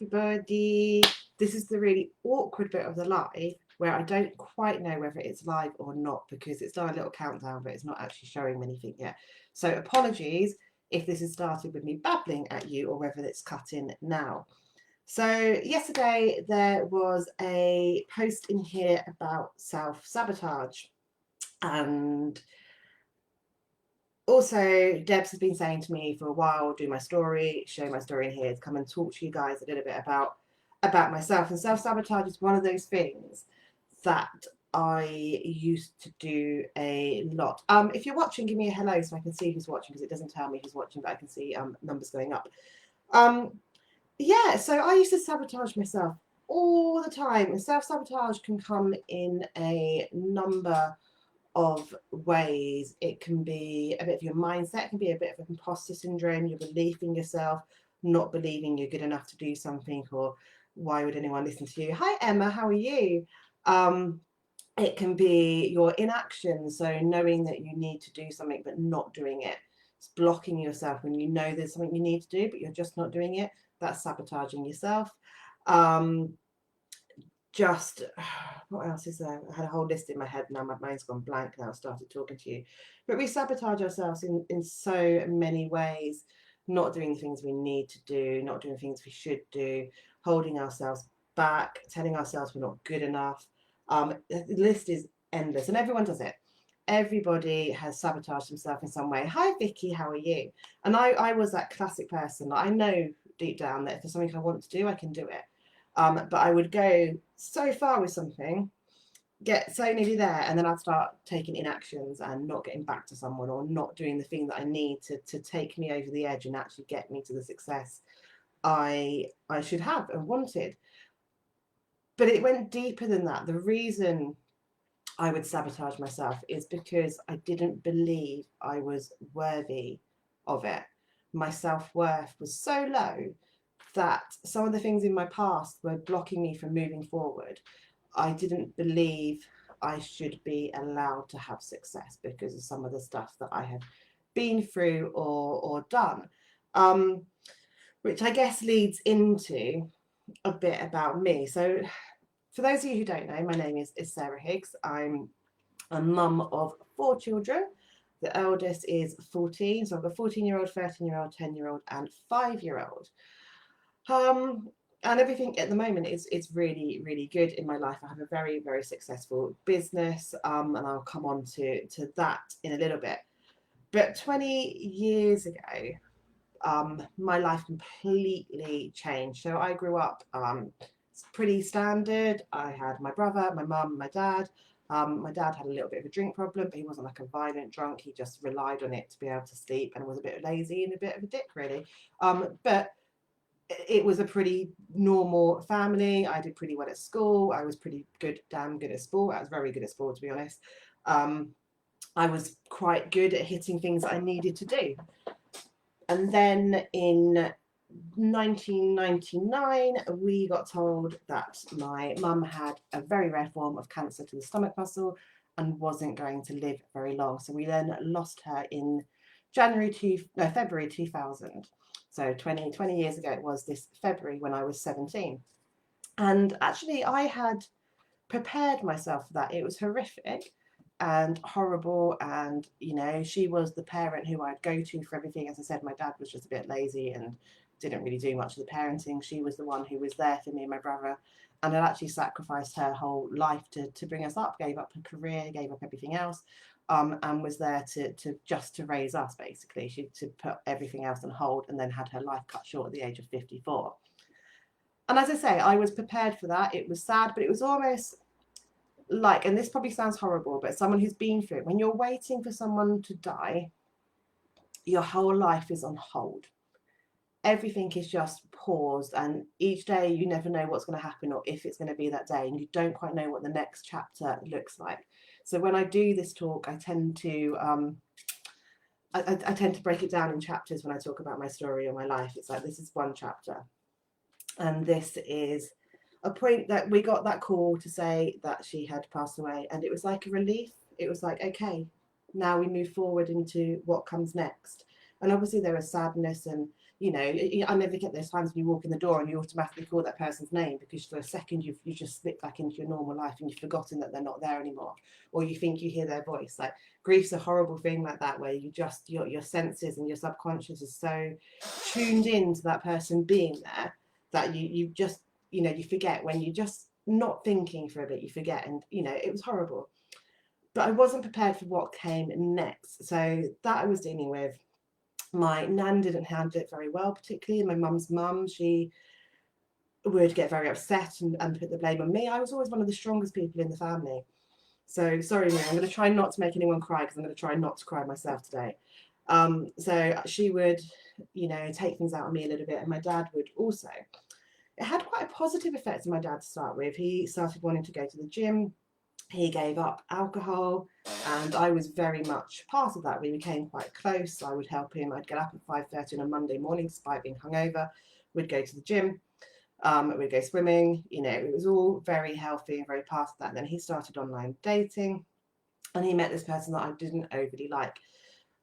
everybody. This is the really awkward bit of the live where I don't quite know whether it's live or not because it's done a little countdown, but it's not actually showing anything yet. So apologies if this has started with me babbling at you or whether it's cut in now. So yesterday there was a post in here about self-sabotage, and also Debs has been saying to me for a while, do my story, show my story in here, to come and talk to you guys a little bit about myself. And self-sabotage is one of those things that I used to do a lot. If you're watching, give me a hello so I can see who's watching, because it doesn't tell me who's watching, but I can see numbers going up. Yeah, so I used to sabotage myself all the time. And self-sabotage can come in a number of ways. It can be a bit of your mindset, it can be a bit of imposter syndrome, your belief in yourself, not believing you're good enough to do something, or why would anyone listen to you? Hi Emma, how are you? It can be your inaction, so knowing that you need to do something but not doing it. It's blocking yourself when you know there's something you need to do but you're just not doing it. That's sabotaging yourself. Just what else is there? I had a whole list in my head now. My mind's gone blank now. I started talking to you, but we sabotage ourselves in so many ways. Not doing the things we need to do, not doing things we should do, holding ourselves back, telling ourselves we're not good enough. The list is endless, and everyone does it. Everybody has sabotaged himself in some way. Hi Vicky, how are you? And I was that classic person. I know deep down that if there's something I want to do, I can do it. But I would go so far with something, get so nearly there, and then I'd start taking inactions and not getting back to someone, or not doing the thing that I need to take me over the edge and actually get me to the success I should have and wanted. But it went deeper than that. The reason I would sabotage myself is because I didn't believe I was worthy of it. My self-worth was so low that some of the things in my past were blocking me from moving forward. I didn't believe I should be allowed to have success because of some of the stuff that I had been through or done, which I guess leads into a bit about me. So for those of you who don't know, my name is Sarah Higgs. I'm a mum of 4 children. The eldest is 14, so I've got a 14-year-old, 13-year-old, 10-year-old, and 5-year-old. And everything at the moment is really, really good in my life. I have a very, very successful business, and I'll come on to that in a little bit. But 20 years ago, my life completely changed. So I grew up pretty standard. I had my brother, my mum, my dad. My dad had a little bit of a drink problem, but he wasn't like a violent drunk. He just relied on it to be able to sleep and was a bit lazy and a bit of a dick, really. But it was a pretty normal family. I did pretty well at school. I was pretty good, damn good at sport. I was very good at sport, to be honest. I was quite good at hitting things that I needed to do. And then in 1999, we got told that my mum had a very rare form of cancer to the stomach muscle and wasn't going to live very long. So we then lost her in February 2000. So 20 years ago, it was this February when I was 17. And actually, I had prepared myself for that. It was horrific and horrible. And, you know, she was the parent who I'd go to for everything. As I said, my dad was just a bit lazy and didn't really do much of the parenting. She was the one who was there for me and my brother. And had actually sacrificed her whole life to bring us up, gave up her career, gave up everything else. And was there to raise us, basically. She to put everything else on hold and then had her life cut short at the age of 54. And as I say, I was prepared for that. It was sad, but it was almost like, and this probably sounds horrible, but someone who's been through it, when you're waiting for someone to die, your whole life is on hold. Everything is just paused, and each day you never know what's going to happen or if it's going to be that day, and you don't quite know what the next chapter looks like. So when I do this talk, I tend to I tend to break it down in chapters when I talk about my story or my life. It's like, this is one chapter, and this is a point that we got that call to say that she had passed away, and it was like a relief. It was like, okay, now we move forward into what comes next. And obviously there was sadness and You know, I never get those times when you walk in the door and you automatically call that person's name because for a second you just slip back into your normal life and you've forgotten that they're not there anymore, or you think you hear their voice. Like grief's a horrible thing like that, where you just your senses and your subconscious is so tuned in to that person being there that you just, you know, you forget. When you just not thinking for a bit, you forget. And you know, it was horrible, but I wasn't prepared for what came next. So that I was dealing with. My nan didn't handle it very well, particularly my mum's mum. She would get very upset and put the blame on me. I was always one of the strongest people in the family. So sorry, Mary, I'm going to try not to make anyone cry because I'm going to try not to cry myself today. So she would, you know, take things out on me a little bit, and my dad would also. It had quite a positive effect on my dad to start with. He started wanting to go to the gym. He gave up alcohol, and I was very much part of that. We became quite close. I would help him. I'd get up at 5:30 on a Monday morning despite being hungover. We'd go to the gym. We'd go swimming. You know, it was all very healthy and very part of that. And then he started online dating, and he met this person that I didn't overly like.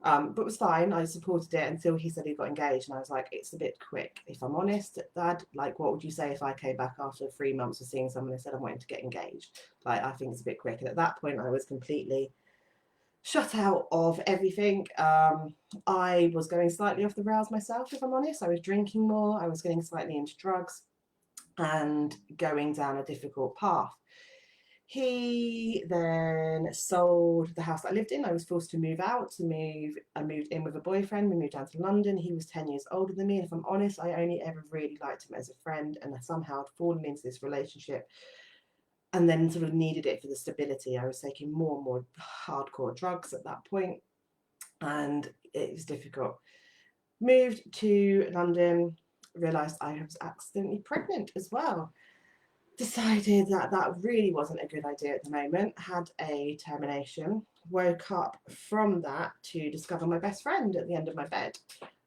But was fine. I supported it until he said he got engaged, and I was like, it's a bit quick. If I'm honest, Dad, like, what would you say if I came back after 3 months of seeing someone and said I'm wanting to get engaged? Like, I think it's a bit quick. And at that point, I was completely shut out of everything. I was going slightly off the rails myself, if I'm honest. I was drinking more. I was getting slightly into drugs and going down a difficult path. He then sold the house that I lived in. I was forced to move out. I moved in with a boyfriend. We moved down to London. He was 10 years older than me. And if I'm honest, I only ever really liked him as a friend. And I somehow had fallen into this relationship and then sort of needed it for the stability. I was taking more and more hardcore drugs at that point, and it was difficult. Moved to London, realised I was accidentally pregnant as well. Decided that that really wasn't a good idea at the moment, had a termination, woke up from that to discover my best friend at the end of my bed.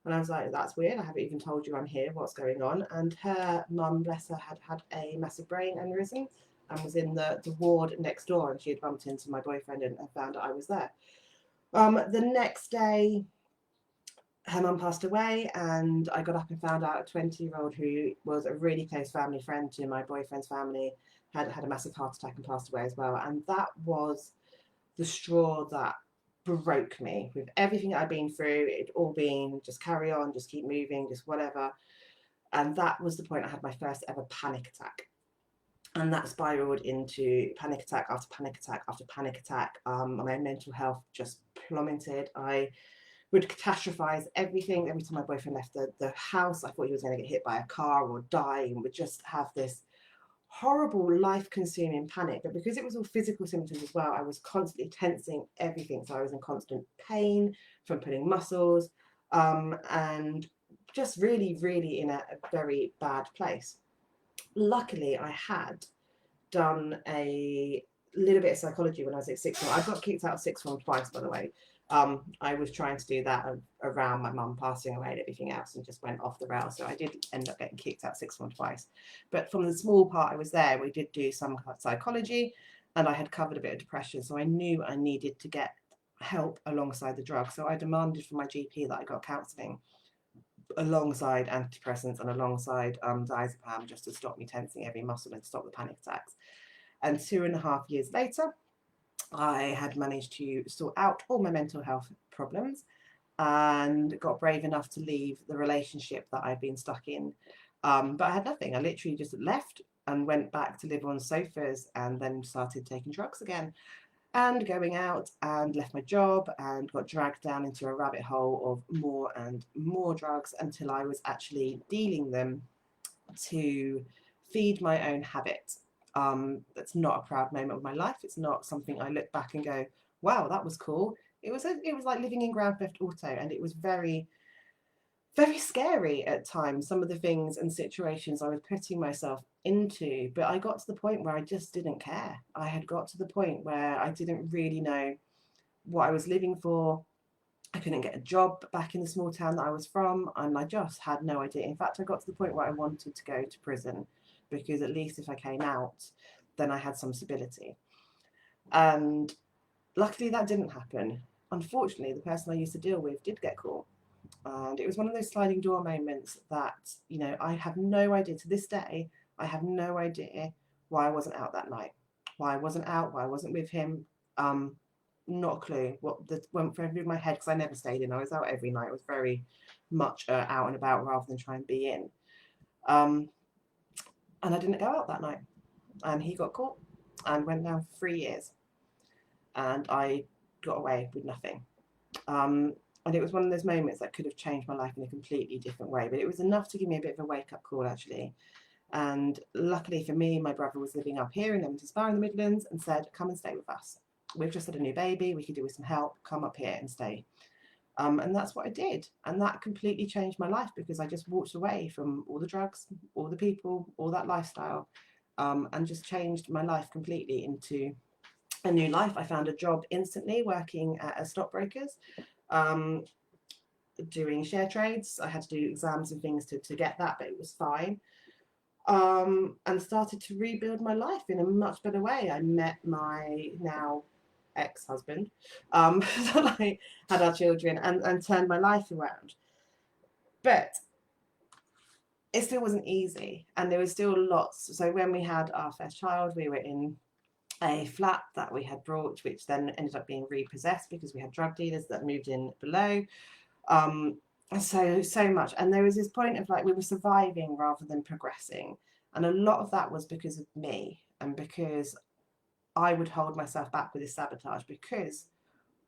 And I was like, that's weird, I haven't even told you I'm here, what's going on? And her mum, bless her, had had a massive brain aneurysm and was in the ward next door, and she had bumped into my boyfriend and found out I was there. The next day, her mum passed away, and I got up and found out a 20-year-old who was a really close family friend to my boyfriend's family had had a massive heart attack and passed away as well. And that was the straw that broke me. With everything I'd been through, it all been just carry on, just keep moving, just whatever. And that was the point I had my first ever panic attack. And that spiraled into panic attack after panic attack after panic attack. My mental health just plummeted. I would catastrophize everything. Every time my boyfriend left the house, I thought he was going to get hit by a car or die, and would just have this horrible life-consuming panic. But because it was all physical symptoms as well, I was constantly tensing everything. So I was in constant pain from pulling muscles, and just really, really in a very bad place. Luckily, I had done a little bit of psychology when I was at sixth form. I got kicked out of sixth form twice, by the way. I was trying to do that around my mum passing away and everything else, and just went off the rails. So I did end up getting kicked out of sixth form twice. But from the small part I was there, we did do some psychology, and I had covered a bit of depression. So I knew I needed to get help alongside the drug. So I demanded from my GP that I got counselling alongside antidepressants and alongside diazepam, just to stop me tensing every muscle and stop the panic attacks. And 2.5 years later, I had managed to sort out all my mental health problems and got brave enough to leave the relationship that I'd been stuck in. But I had nothing. I literally just left and went back to live on sofas, and then started taking drugs again and going out, and left my job and got dragged down into a rabbit hole of more and more drugs until I was actually dealing them to feed my own habit. That's not a proud moment of my life. It's not something I look back and go, wow, that was cool. It was like living in Grand Theft Auto, and it was very, very scary at times, some of the things and situations I was putting myself into. But I got to the point where I just didn't care. I had got to the point where I didn't really know what I was living for. I couldn't get a job back in the small town that I was from, and I just had no idea. In fact, I got to the point where I wanted to go to prison, because at least if I came out, then I had some stability. And luckily that didn't happen. Unfortunately, the person I used to deal with did get caught. And it was one of those sliding door moments that, you know, I have no idea to this day, I have no idea why I wasn't out that night, why I wasn't out, why I wasn't with him. Um, Not a clue what went through my head, because I never stayed in. I was out every night. I was very much out and about rather than try and be in. Um, and I didn't go out that night. And he got caught and went down for 3 years. And I got away with nothing. Um, and it was one of those moments that could have changed my life in a completely different way. But it was enough to give me a bit of a wake up call, actually. And luckily for me, my brother was living up here in Leamington Spa in the Midlands and said, come and stay with us. We've just had a new baby. We could do with some help. Come up here and stay. And that's what I did. And that completely changed my life, because I just walked away from all the drugs, all the people, all that lifestyle, and just changed my life completely into a new life. I found a job instantly working at a stockbrokers, um, doing share trades. I had to do exams and things to get that, but it was fine. And started to rebuild my life in a much better way. I met my now ex-husband, so I had our children, and turned my life around. But it still wasn't easy, and there was still lots. So when we had our first child, we were in a flat that we had brought, which then ended up being repossessed because we had drug dealers that moved in below. Um, so much, and there was this point of like we were surviving rather than progressing, and a lot of that was because of me, and because I would hold myself back with this sabotage, because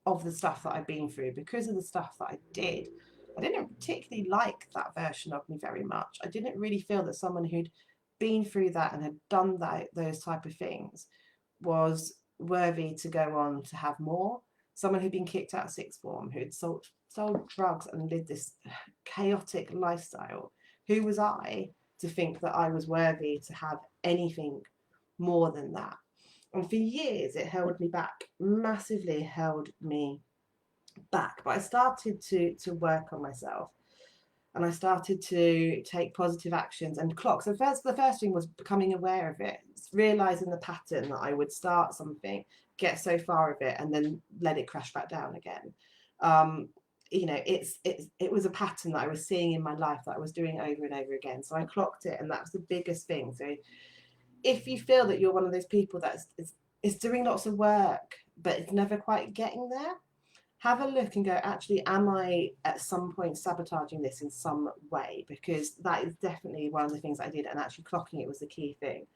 of the stuff that I've been through, because of the stuff that I did. I didn't particularly like that version of me very much. I didn't really feel that someone who'd been through that and had done those type of things was worthy to go on to have more. Someone who'd been kicked out of sixth form, who'd sold drugs and lived this chaotic lifestyle. Who was I to think that I was worthy to have anything more than that? And for years, it held me back, massively held me back. But I started to work on myself, and I started to take positive actions and clock. So the first thing was becoming aware of it, realizing the pattern that I would start something, get so far of it, and then let it crash back down again. Um, you know, it was a pattern that I was seeing in my life that I was doing over and over again. So I clocked it, and that was the biggest thing. So if you feel that you're one of those people that is doing lots of work but it's never quite getting there, have a look and go, actually, am I at some point sabotaging this in some way? Because that is definitely one of the things I did, and actually clocking it was the key thing.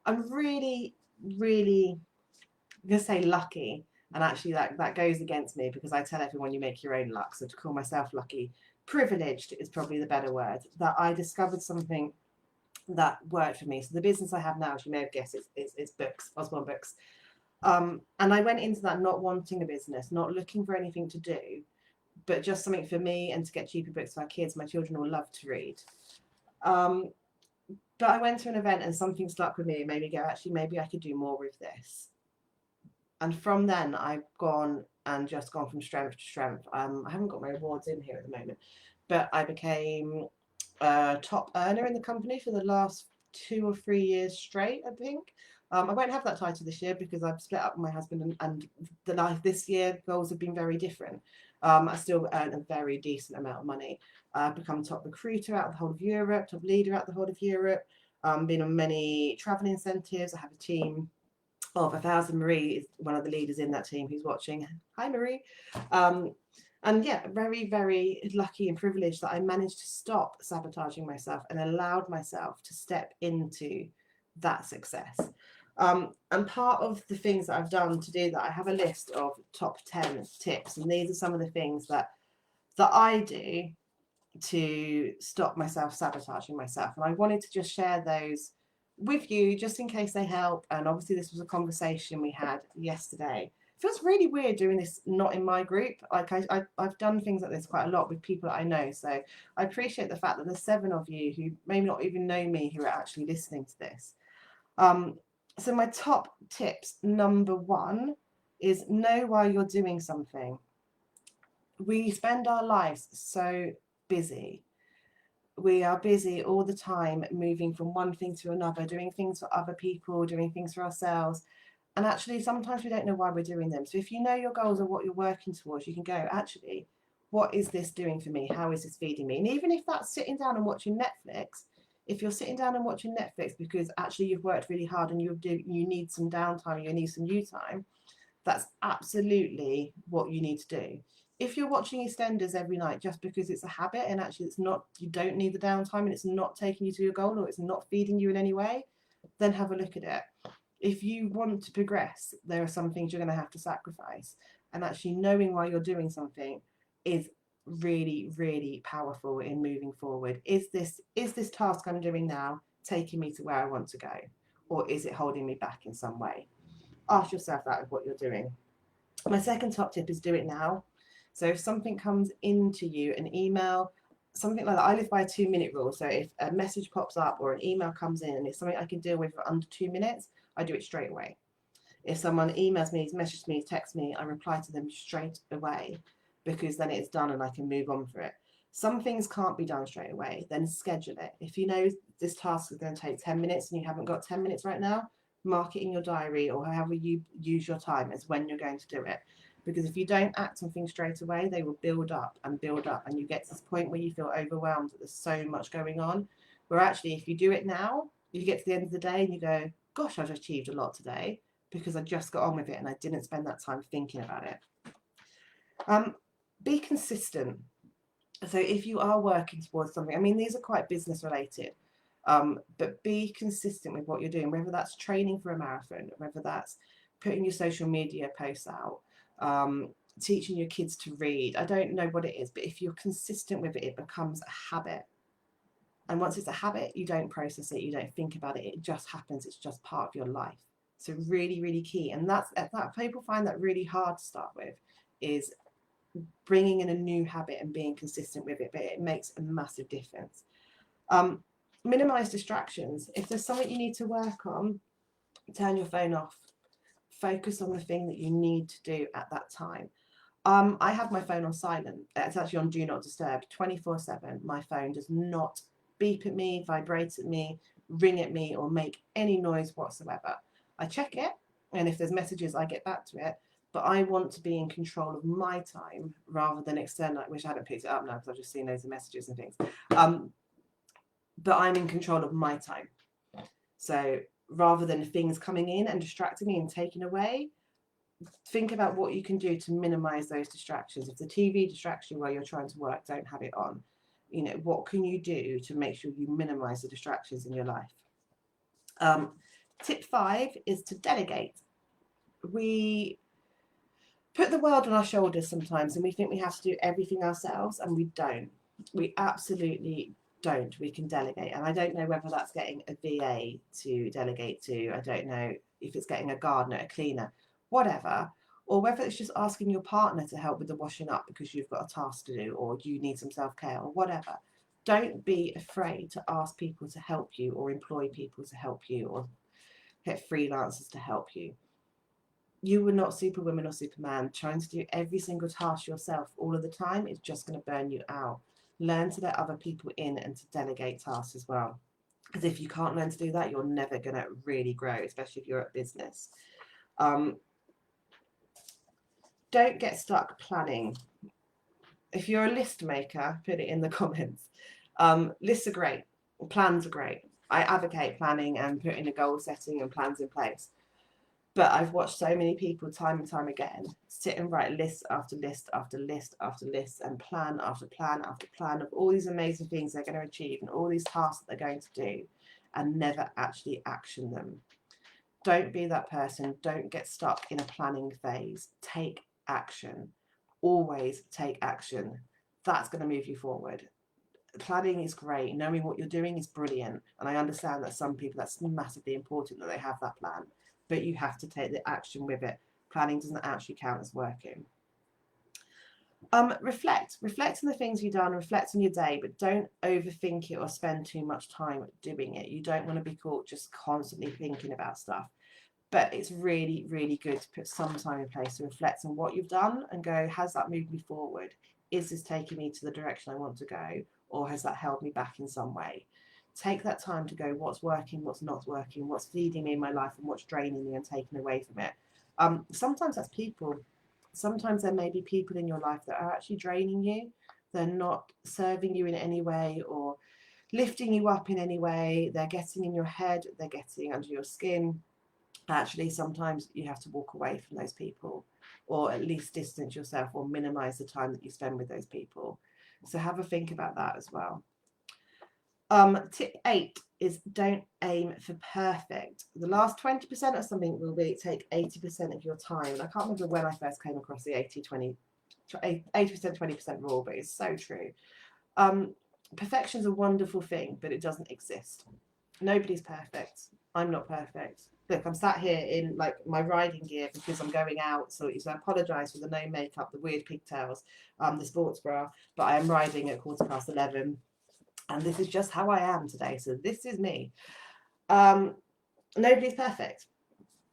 I'm really, really going to say lucky, and actually that goes against me, because I tell everyone you make your own luck. So to call myself lucky, privileged is probably the better word, that I discovered something that worked for me. So the business I have now, as you may have guessed, is books, Osborne Books. And I went into that not wanting a business, not looking for anything to do, but just something for me and to get cheaper books for our kids. My children all love to read. But I went to an event and something stuck with me and made me go, actually, maybe I could do more with this. And from then, I've gone from strength to strength. I haven't got my awards in here at the moment, but I became a top earner in the company for the last 2 or 3 years straight, I think. I won't have that title this year because I've split up with my husband, and the life this year goals have been very different. I still earn a very decent amount of money. I've become top recruiter out of the whole of Europe, top leader out the whole of Europe. Been on many travel incentives. I have a team of 1,000. Marie is one of the leaders in that team who's watching. Hi, Marie. And yeah, very, very lucky and privileged that I managed to stop sabotaging myself and allowed myself to step into that success. And part of the things that I've done to do that, I have a list of top 10 tips, and these are some of the things that I do to stop myself sabotaging myself. And I wanted to just share those with you just in case they help. And obviously this was a conversation we had yesterday. It feels really weird doing this not in my group. Like I've done things like this quite a lot with people that I know. So I appreciate the fact that there's 7 of you who may not even know me who are actually listening to this. So my top tips, number 1 is know why you're doing something. We spend our lives so busy. We are busy all the time, moving from one thing to another, doing things for other people, doing things for ourselves. And actually, sometimes we don't know why we're doing them. So if you know your goals or what you're working towards, you can go, actually, what is this doing for me? How is this feeding me? And even if that's sitting down and watching Netflix, if you're sitting down and watching Netflix because actually you've worked really hard and you need some downtime, you need some you time, that's absolutely what you need to do. If you're watching EastEnders every night just because it's a habit and actually it's not, you don't need the downtime and it's not taking you to your goal or it's not feeding you in any way, then have a look at it. If you want to progress, there are some things you're going to have to sacrifice. And actually knowing why you're doing something is really, really powerful in moving forward. Is this task I'm doing now taking me to where I want to go? Or is it holding me back in some way? Ask yourself that of what you're doing. My second top tip is do it now. So if something comes into you, an email, something like that, I live by a 2-minute rule. So if a message pops up or an email comes in and it's something I can deal with for under 2 minutes, I do it straight away. If someone emails me, messages me, texts me, I reply to them straight away, because then it's done and I can move on for it. Some things can't be done straight away, then schedule it. If you know this task is going to take 10 minutes and you haven't got 10 minutes right now, mark it in your diary or however you use your time as when you're going to do it. Because if you don't act on things straight away, they will build up and you get to this point where you feel overwhelmed that there's so much going on. Where actually, if you do it now, you get to the end of the day and you go, gosh, I've achieved a lot today because I just got on with it and I didn't spend that time thinking about it. Be consistent. So if you are working towards something, I mean, these are quite business related, but be consistent with what you're doing, whether that's training for a marathon, whether that's putting your social media posts out, teaching your kids to read. I don't know what it is, but if you're consistent with it, it becomes a habit. And once it's a habit, you don't process it, you don't think about it, it just happens, it's just part of your life. So really, really key. And that people find that really hard to start with, is bringing in a new habit and being consistent with it, but it makes a massive difference. Minimize distractions. If there's something you need to work on, turn your phone off. Focus on the thing that you need to do at that time. I have my phone on silent. It's actually on do not disturb 24/7. My phone does not beep at me, vibrate at me, ring at me, or make any noise whatsoever. I check it, and if there's messages, I get back to it. But I want to be in control of my time rather than external. I wish I hadn't picked it up now because I've just seen loads of messages and things. But I'm in control of my time. So rather than things coming in and distracting me and taking away, think about what you can do to minimize those distractions. If the TV distracts you while you're trying to work, don't have it on. You know, what can you do to make sure you minimize the distractions in your life? Tip 5 is to delegate. We put the world on our shoulders sometimes and we think we have to do everything ourselves, and we don't. We absolutely don't. We can delegate. And I don't know whether that's getting a VA to delegate to. I don't know if it's getting a gardener, a cleaner, whatever, or whether it's just asking your partner to help with the washing up because you've got a task to do, or you need some self-care or whatever. Don't be afraid to ask people to help you, or employ people to help you, or get freelancers to help you. You are not Superwoman or Superman. Trying to do every single task yourself all of the time is just going to burn you out. Learn to let other people in and to delegate tasks as well. Because if you can't learn to do that, you're never going to really grow, especially if you're at business. Don't get stuck planning. If you're a list maker, put it in the comments. Lists are great. Plans are great. I advocate planning and putting a goal setting and plans in place. But I've watched so many people time and time again sit and write list after list after list after list and plan after plan after plan of all these amazing things they're going to achieve and all these tasks that they're going to do, and never actually action them. Don't be that person. Don't get stuck in a planning phase. Take action. Always take action. That's going to move you forward. Planning is great. Knowing what you're doing is brilliant. And I understand that some people, that's massively important that they have that plan. But you have to take the action with it. Planning doesn't actually count as working. Reflect on the things you've done, reflect on your day, but don't overthink it or spend too much time doing it. You don't want to be caught just constantly thinking about stuff. But it's really, really good to put some time in place to reflect on what you've done and go, has that moved me forward? Is this taking me to the direction I want to go? Or has that held me back in some way? Take that time to go, what's working, what's not working, what's feeding me in my life and what's draining me and taking away from it. Sometimes that's people. Sometimes there may be people in your life that are actually draining you. They're not serving you in any way or lifting you up in any way. They're getting in your head, they're getting under your skin. Actually, sometimes you have to walk away from those people, or at least distance yourself or minimize the time that you spend with those people. So have a think about that as well. Tip 8 is don't aim for perfect. The last 20% of something will take 80% of your time. And I can't remember when I first came across the 80% 20% rule, but it's so true. Perfection is a wonderful thing, but it doesn't exist. Nobody's perfect. I'm not perfect. Look, I'm sat here in like my riding gear because I'm going out, so I apologise for the no makeup, the weird pigtails, the sports bra, but I am riding at 11:15. And this is just how I am today. So this is me. Nobody's perfect.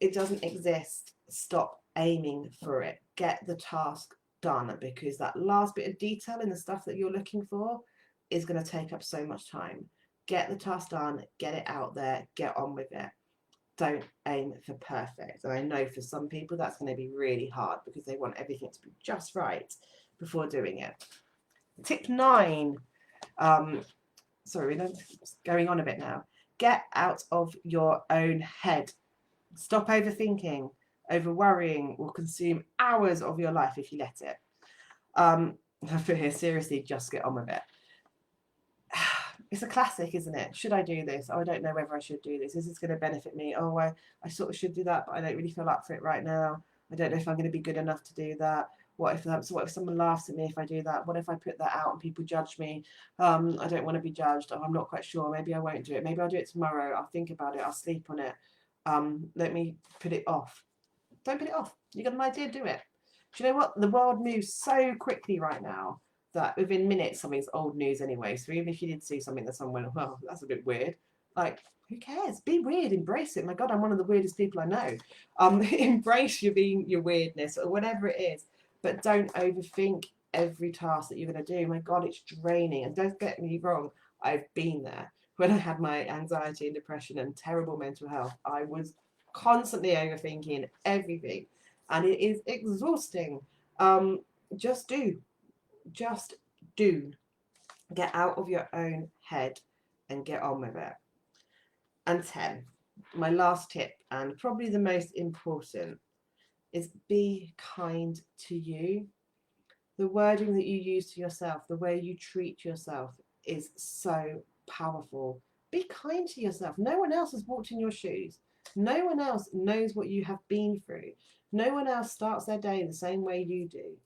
It doesn't exist. Stop aiming for it. Get the task done, because that last bit of detail in the stuff that you're looking for is going to take up so much time. Get the task done. Get it out there. Get on with it. Don't aim for perfect. And I know for some people that's going to be really hard because they want everything to be just right before doing it. Tip 9. Sorry, we're going on a bit now. Get out of your own head. Stop overthinking. Over worrying will consume hours of your life if you let it. I feel here, seriously, just get on with it. It's a classic, isn't it? Should I do this? Oh, I don't know whether I should do this. Is this going to benefit me? Oh, I sort of should do that, but I don't really feel up for it right now. I don't know if I'm going to be good enough to do that. What if someone laughs at me if I do that? What if I put that out and people judge me? I don't want to be judged. Oh, I'm not quite sure. Maybe I won't do it. Maybe I'll do it tomorrow. I'll think about it. I'll sleep on it. Let me put it off. Don't put it off. You got an idea, do it. Do you know what? The world moves so quickly right now that within minutes something's old news anyway. So even if you did see something that someone went, well, that's a bit weird. Like, who cares? Be weird, embrace it. My God, I'm one of the weirdest people I know. Embrace your weirdness or whatever it is. But don't overthink every task that you're going to do. My God, it's draining. And don't get me wrong, I've been there. When I had my anxiety and depression and terrible mental health, I was constantly overthinking everything. And it is exhausting. Just do. Just do. Get out of your own head and get on with it. And 10, my last tip, and probably the most important, is be kind to you. The wording that you use to yourself, the way you treat yourself is so powerful. Be kind to yourself. No one else has walked in your shoes. No one else knows what you have been through. No one else starts their day the same way you do.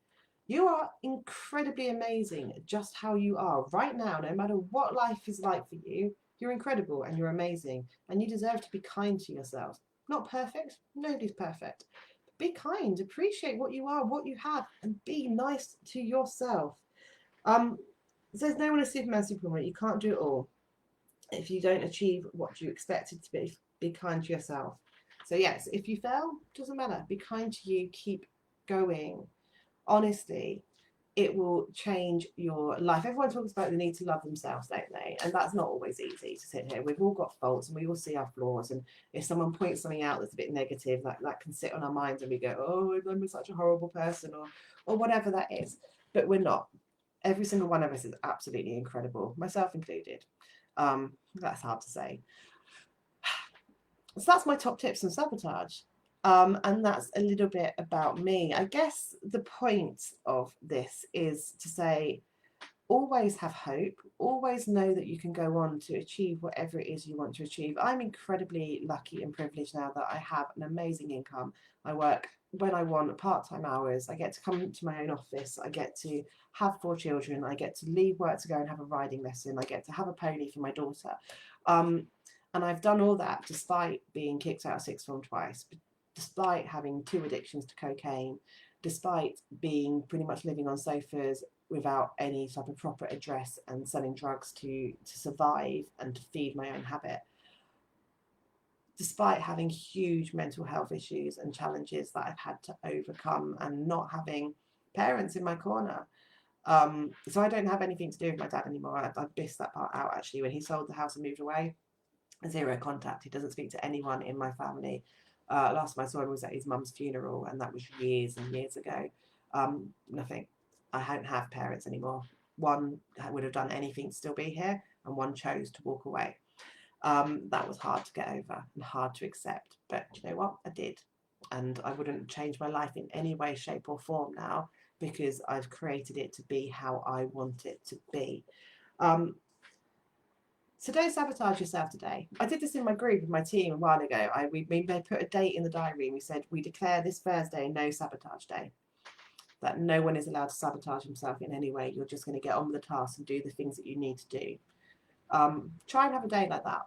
You are incredibly amazing just how you are right now. No matter what life is like for you, you're incredible and you're amazing. And you deserve to be kind to yourself. Not perfect. Nobody's perfect. Be kind, appreciate what you are, what you have, and be nice to yourself. There's no one is Superman, Superwoman. You can't do it all. If you don't achieve what you expected to be kind to yourself. So yes, if you fail, doesn't matter. Be kind to you. Keep going. Honestly, it will change your life. Everyone talks about the need to love themselves, don't they? And that's not always easy to sit here. We've all got faults and we all see our flaws. And if someone points something out that's a bit negative, that can sit on our minds and we go, oh, I'm such a horrible person, or whatever that is. But we're not. Every single one of us is absolutely incredible, myself included. That's hard to say. So that's my top tips on sabotage. And that's a little bit about me. I guess the point of this is to say, always have hope, always know that you can go on to achieve whatever it is you want to achieve. I'm incredibly lucky and privileged now that I have an amazing income. I work when I want, part-time hours. I get to come to my own office. I get to have 4 children. I get to leave work to go and have a riding lesson. I get to have a pony for my daughter. And I've done all that despite being kicked out of sixth form twice, despite having 2 addictions to cocaine, despite being pretty much living on sofas without any type of proper address and selling drugs to survive and to feed my own habit, despite having huge mental health issues and challenges that I've had to overcome and not having parents in my corner. So I don't have anything to do with my dad anymore. I've missed that part out actually. When he sold the house and moved away, 0 contact. He doesn't speak to anyone in my family. Last time I saw him was at his mum's funeral, and that was years and years ago. Nothing. I don't have parents anymore. One would have done anything to still be here, and one chose to walk away. That was hard to get over and hard to accept, but you know what? I did, and I wouldn't change my life in any way, shape or form now, because I've created it to be how I want it to be. So don't sabotage yourself today. I did this in my group with my team a while ago. We put a date in the diary and we said we declare this Thursday no sabotage day. That no one is allowed to sabotage himself in any way. You're just going to get on with the task and do the things that you need to do. Try and have a day like that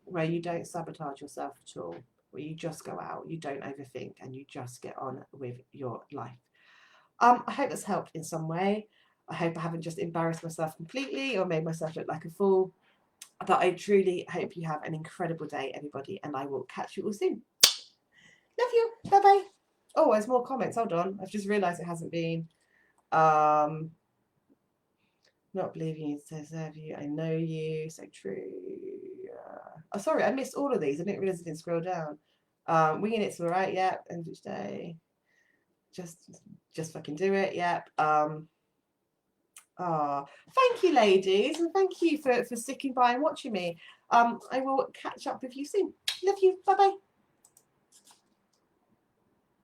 where you don't sabotage yourself at all, where you just go out, you don't overthink, and you just get on with your life. I hope that's helped in some way. I hope I haven't just embarrassed myself completely or made myself look like a fool. But I truly hope you have an incredible day, everybody, and I will catch you all soon. Love you. Bye bye. Oh, there's more comments. Hold on. I've just realised it hasn't been. Not believing you to serve you. I know you. So true. Oh, sorry, I missed all of these. I didn't realise I didn't scroll down. Winging it's all right. Yep. End of each day. Just fucking do it. Yep. Thank you, ladies, and thank you for sticking by and watching me. I will catch up with you soon. Love you. Bye bye.